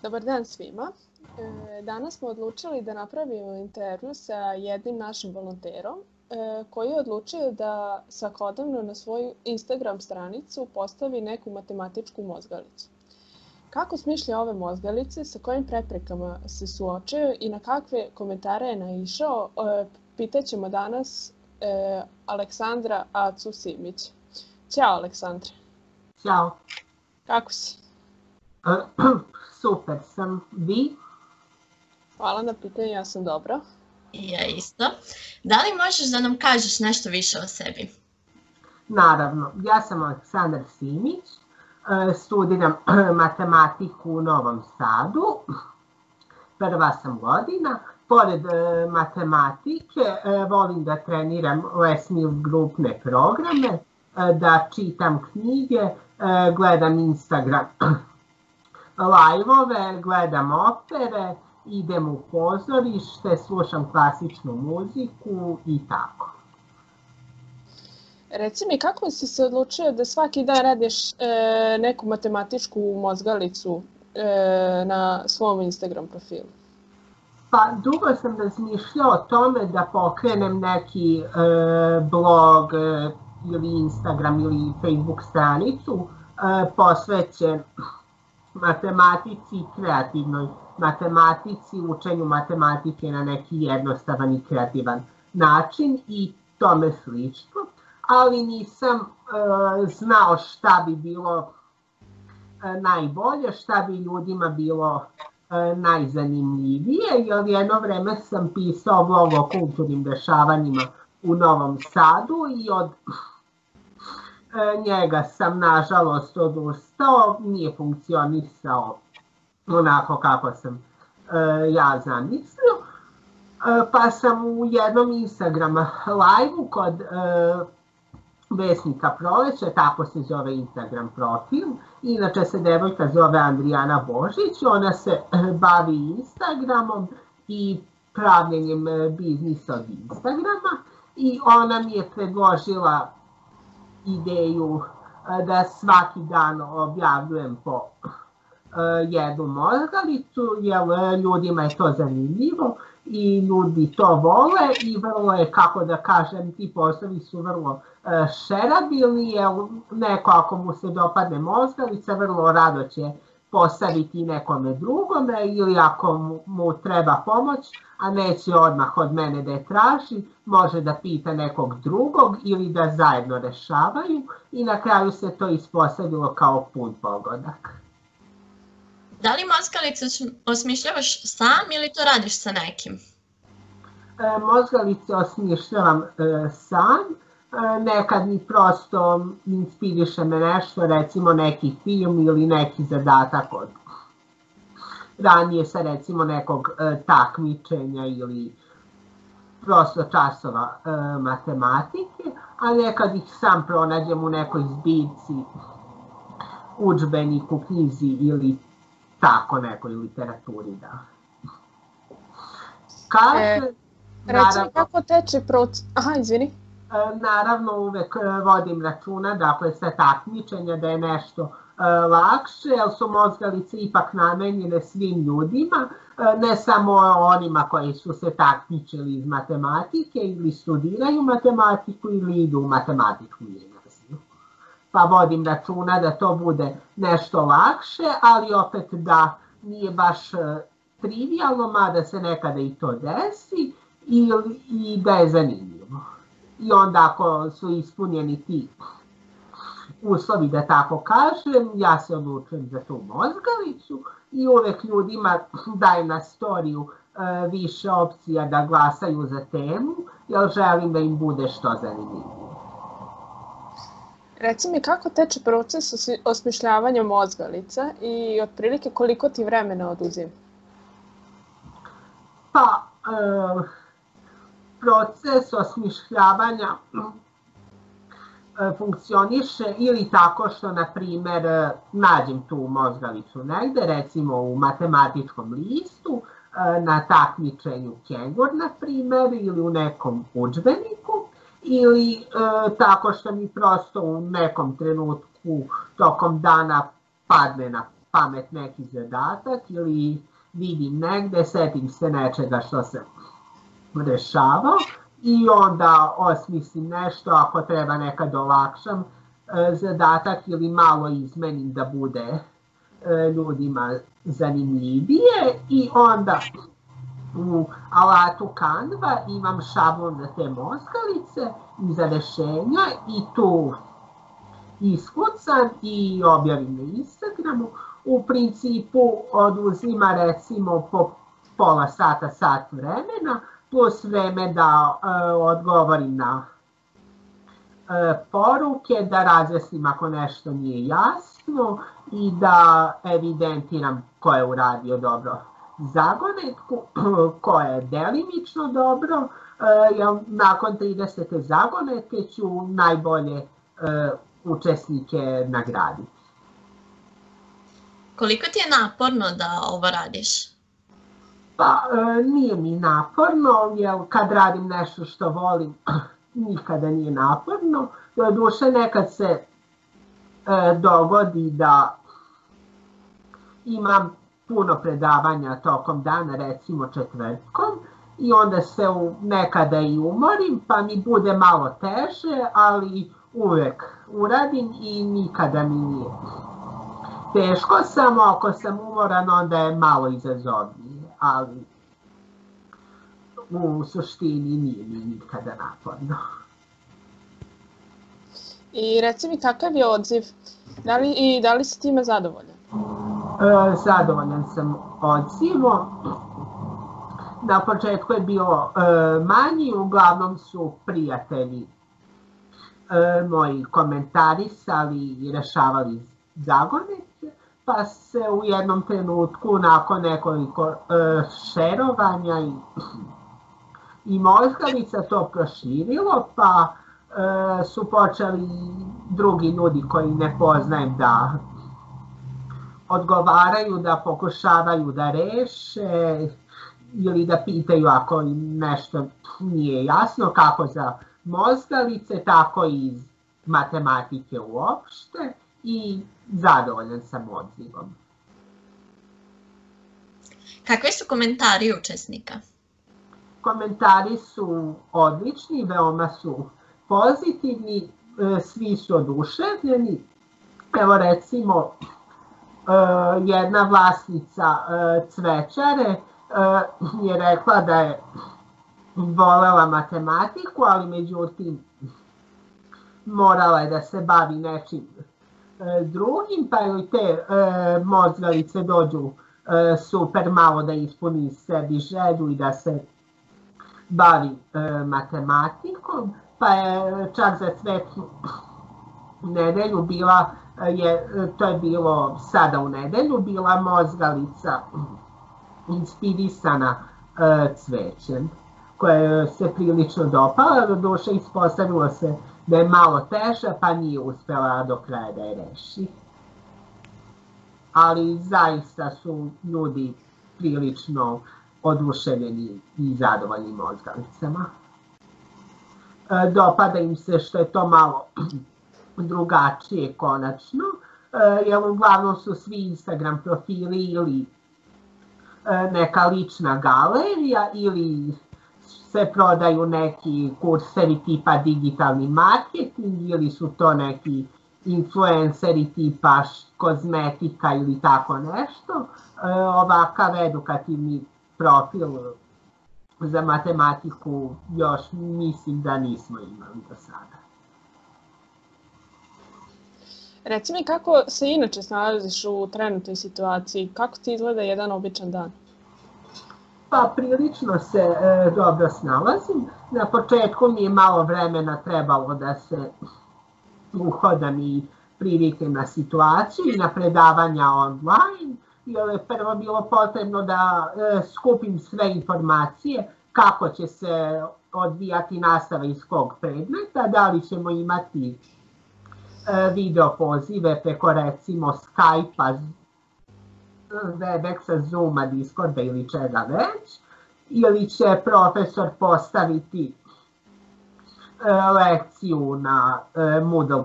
Dobar dan svima. Danas smo odlučili da napravimo intervju sa jednim našim volonterom koji je odlučio da svakodnevno na svoju Instagram stranicu postavi neku matematičku mozgalicu. Kako smišlja ove mozgalice, sa kojim preprekama se suočio i na kakve komentare je naišao, pitaćemo danas Aleksandra Acu Simić. Ćao, Aleksandra. Ćao. Kako si? Super sam. Vi? Hvala na pitanju, ja sam dobro. I ja isto. Da li možeš da nam kažeš nešto više o sebi? Naravno, ja sam Aleksandar Simić, studiram matematiku u Novom Sadu, prva sam godina. Pored matematike volim da treniram lesni grupne programe, da čitam knjige, gledam Instagram live-ove, gledam opere, idem u pozorište, slušam klasičnu muziku i tako. Reci mi, kako si se odlučio da svaki dan radiš neku matematičku mozgalicu na svom Instagram profilu? Pa dugo sam razmišljao o tome da pokrenem neki blog ili Instagram ili Facebook stranicu posvećen matematici, kreativnoj matematici, učenju matematike na neki jednostavan i kreativan način i tome slično, ali nisam znao šta bi bilo najbolje, šta bi ljudima bilo najzanimljivije, jer jedno vreme sam pisao blog o kulturnim dešavanjima u Novom Sadu i od njega sam nažalost odustao, nije funkcionisao onako kako sam ja zamislio, pa sam u jednom Instagram live-u kod Vesnika Proleća, tako se zove Instagram profil, inače se devojka zove Andrijana Božić, ona se bavi Instagramom i pravljenjem biznisa od Instagrama i ona mi je predložila ideju da svaki dan objavljujem po jednu mozgalicu, jer ljudima je to zanimljivo i ljudi to vole i vrlo je, kako da kažem, ti poslovi su vrlo šerabilni, jer neko ako mu se dopadne mozgalica, vrlo rado će postaviti nekome drugome ili ako mu treba pomoć, a neće odmah od mene da je traži, može da pita nekog drugog ili da zajedno rešavaju i na kraju se to ispostavilo kao pun pogodak. Da li mozgalice osmišljavaš sam ili to radiš sa nekim? Mozgalice osmišljavam sam, nekad mi prosto inspiriše me nešto, recimo neki film ili neki zadatak od ranije sa recimo nekog takmičenja ili prosto časova matematike, a nekad ih sam pronađem u nekoj zbirci, udžbeniku, knjizi ili tako nekoj literaturi, da. Reci mi kako teče proces... Aha, izvini. Naravno, uvek vodim računa, dakle, sa takmičenja da je nešto lakše, jer su mozgalice ipak namenjene svim ljudima, ne samo onima koji su se takmičili iz matematike ili studiraju matematiku ili idu u matematičku gimnaziju. Pa vodim računa da to bude nešto lakše, ali opet da nije baš trivialno, mada se nekada i to desi, i da je zanimljivo. I onda ako su ispunjeni ti uslovi, da tako kažem, ja se odlučujem za tu mozgalicu i uvek ljudima dajem na storiju više opcija da glasaju za temu, jer želim da im bude što zanimljivije. Reci mi kako teče proces osmišljavanja mozgalica i otprilike koliko ti vremena oduzima? Pa, proces osmišljavanja funkcioniše ili tako što, na primer, nađem tu mozgalicu negde, recimo u matematičkom listu, na takmičenju Kengur, na primer, ili u nekom udžbeniku, ili tako što mi prosto u nekom trenutku tokom dana padne na pamet neki zadatak ili vidim negde, setim se nečega što sam rešavao i onda osmislim nešto ako treba nekad olakšam zadatak ili malo izmenim da bude ljudima zanimljivije i onda u alatu Canva imam šablon za te mozgalice i za rešenja i tu iskucam i objavim na Instagramu. U principu oduzima recimo po pola sata, sat vremena, plus vreme da odgovorim na poruke, da razjasnim ako nešto nije jasno i da evidentiram ko je uradio dobro zagonetku, ko je delimično dobro, jer nakon 30. zagonetke ću najbolje učesnike nagraditi. Koliko ti je naporno da ovo radiš? Pa nije mi naporno, jer kad radim nešto što volim, nikada nije naporno. Doduše nekad se dogodi da imam puno predavanja tokom dana, recimo četvrtkom, i onda se nekada i umorim, pa mi bude malo teže, ali uvek uradim i nikada mi nije teško, samo ako sam umoran onda je malo izazovnije, ali u suštini nije mi nikada naporno. I reci mi kakav je odziv da li si time zadovoljan? Zadovoljan sam odzivom. Na početku je bilo manji, uglavnom su prijatelji moji komentarisali i rešavali zagonetke, pa se u jednom trenutku nakon nekoliko šerovanja i mozgalica to proširilo, pa su počeli drugi ljudi koji ne poznajem da odgovaraju, da pokušavaju da reše ili da pitaju ako im nešto nije jasno, kako za mozgalice, tako i iz matematike uopšte, i zadovoljan sam odzivom. Kakvi su komentari učesnika? Komentari su odlični, veoma su pozitivni, svi su oduševljeni. Evo recimo, jedna vlasnica cvećare je rekla da je volela matematiku, ali međutim morala je da se bavi nečim drugim, pa joj te mozgalice dođu super malo da ispuni sebi želju i da se bavi matematikom, pa je čak za Svetlu nedelju bila, to je bilo sada u nedelju, bila mozgalica inspirisana cvećem, koja se prilično dopala, doduše ispostavilo se da je malo teža, pa nije uspela do kraja da je reši. Ali zaista su ljudi prilično oduševljeni i zadovoljni mozgalicama. Dopada im se što je to malo drugačije konačno, jer uglavnom su svi Instagram profili ili neka lična galerija ili se prodaju neki kursevi tipa digitalni marketing ili su to neki influenceri tipa kozmetika ili tako nešto. Ovakav edukativni profil za matematiku još mislim da nismo imali do sada. Reci mi kako se inače snalaziš u trenutnoj situaciji, kako ti izgleda jedan običan dan? Pa prilično se dobro snalazim. Na početku mi je malo vremena trebalo da se uhodam i priviknem na situaciju i na predavanja online, jer je prvo bilo potrebno da skupim sve informacije kako će se odvijati nastava iz kog predmeta, da li ćemo imati video pozive preko recimo Skype-a, Webexa, Zooma, Discorda ili čega već, ili će profesor postaviti lekciju na Moodle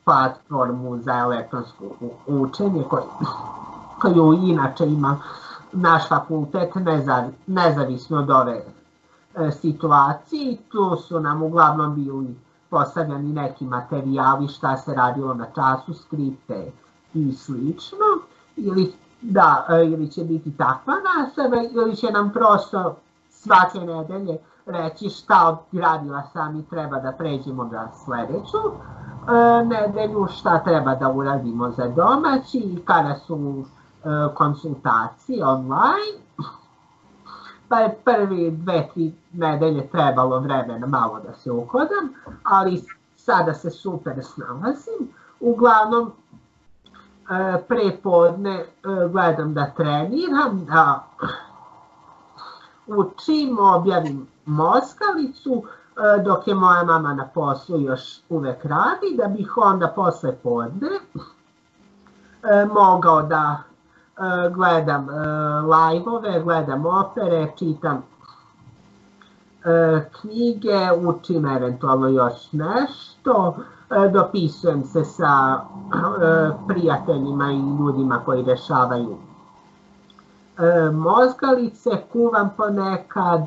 platformu za elektronsko učenje koju inače ima naš fakultet nezavisno od ove situacije. Tu su nam uglavnom bili postavljani neki materijali šta se radilo na času, skripte i slično. Ili će biti takva nastava, ili će nam prosto svake nedelje reći šta od gradiva sami treba da pređemo na sledeću nedelju, šta treba da uradimo za domaći i kada su konsultacije online. Pa je prvi 2-3 nedelje trebalo vremena malo da se uhodam, ali sada se super snalazim. Uglavnom, prepodne gledam da treniram, da učim, objavim moskalicu, dok je moja mama na poslu još uvek radi, da bih onda posle podne mogao da gledam live-ove, gledam opere, čitam knjige, učim eventualno još nešto, dopisujem se sa prijateljima i ljudima koji rešavaju mozgalice, kuvam ponekad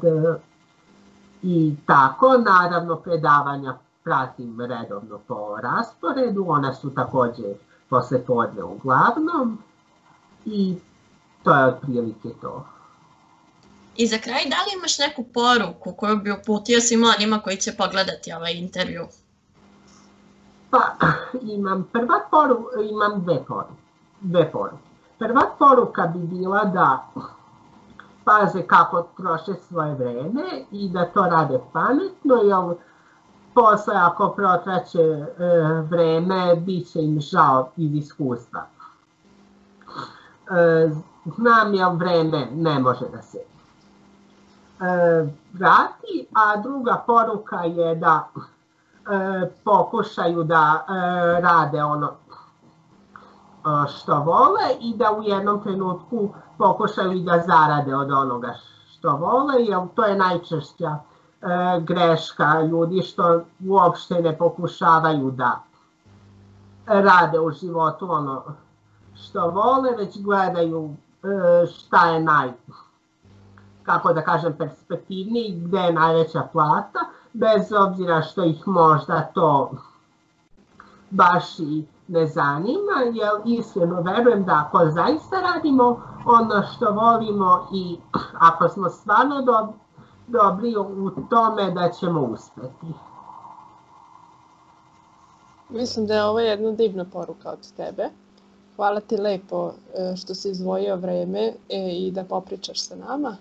i tako. Naravno, predavanja pratim redovno po rasporedu, ona su takođe posle podne uglavnom i to je otprilike to. I za kraj, da li imaš neku poruku koju bi uputio svima onima koji će pogledati ovaj intervju? Pa, imam dve poruke. Prva poruka bi bila da paze kako troše svoje vreme i da to rade pametno, jer posle ako protraće vreme, bit će im žao iz iskustva. Znam jer vreme ne može da se vrati, a druga poruka je da pokušaju da rade ono što vole i da u jednom trenutku pokušaju i da zarade od onoga što vole, jer to je najčešća greška ljudi što uopšte ne pokušavaju da rade u životu ono što vole, već gledaju šta je kako da kažem, perspektivniji, gde je najveća plata, bez obzira što ih možda to baš i ne zanima, jer iskreno verujem da ako zaista radimo ono što volimo i ako smo stvarno dobri u tome, da ćemo uspeti. Mislim da je ovo jedna divna poruka od tebe. Hvala ti lepo što si izdvojio vreme i da popričaš sa nama.